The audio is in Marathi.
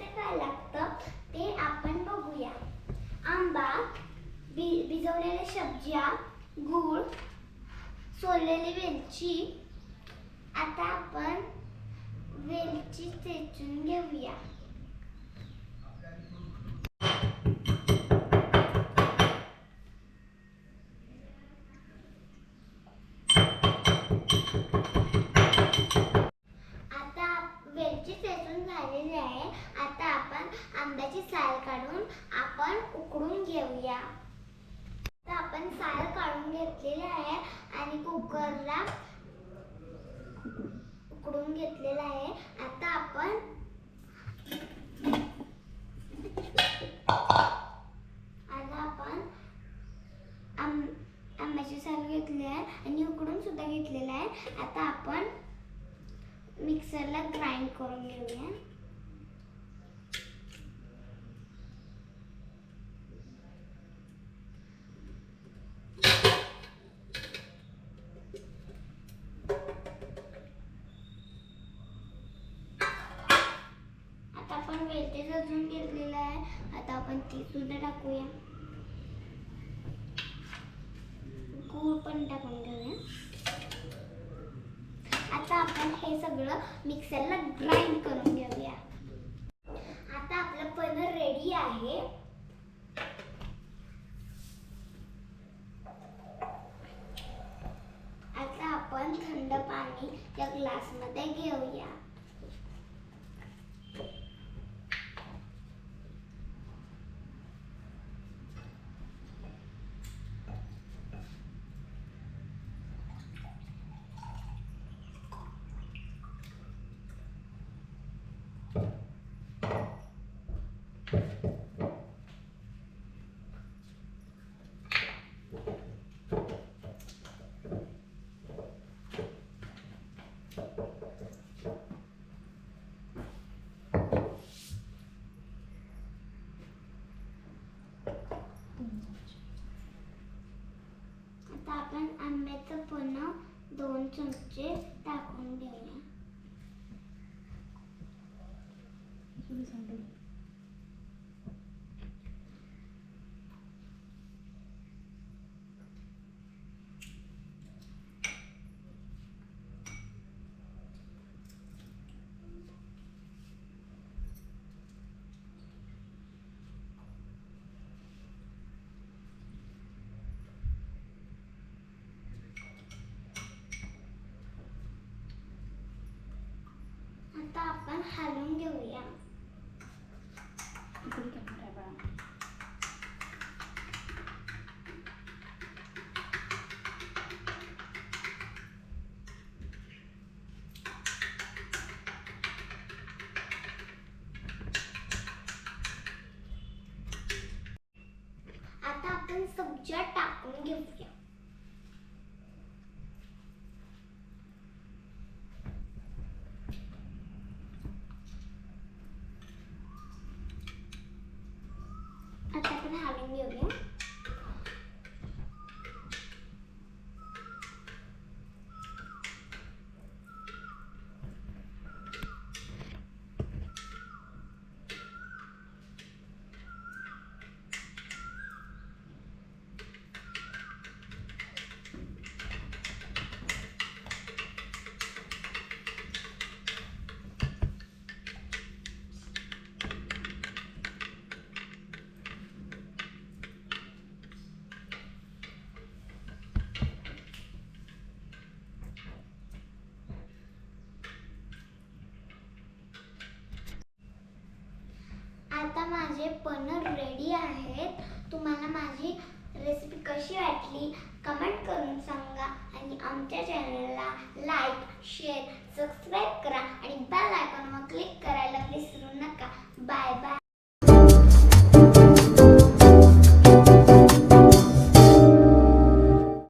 साहित्य काय लागतं ते आपण बघूया. आंबा, भिजवलेल्या सब्ज्या, गूळ, सोललेली वेलची. आता आपण वेलची चेचून घेऊया. आता वेलची चेचून झालेली आहे. आता आपण आंब्याची साल काढून आपण उकडून घेऊया. आता आपण साल काढून घेतलेली आहे आणि कुकरला उकडून घेतलेला आहे. आता आपण आंब्याची साल घेतली आहे आणि उकडून सुद्धा घेतलेला आहे. आता आपण मिक्सरला ग्राइंड करून घेऊया. आता आपण वेलची चेचून घेतलेला आहे. आता आपण ती सुद्धा टाकूया. गूळ पण टाकून घेऊया. आता आपण हे सगळं मिक्सरला ग्राइंड करून घेऊया. आता आपलं पनीर रेडी आहे. आता आपण थंड पाणी या ग्लासमध्ये घेऊया. आता आपण आंब्याचं पुन्हा 2 चमचे टाकून घेऊया. आता आपण हलवून घेऊया. आता आपण सब्ज्या टाकून घेऊया. आता आपण हलवून घेऊया. आता माझे पनीर रेडी आहेत. तुम्हाला माझी रेसिपी कशी वाटली कमेंट करून सांगा आणि आमच्या चॅनलला लाईक, शेअर, सबस्क्राईब करा आणि बेल आयकॉनवर क्लिक करायला विसरू नका. Bye bye.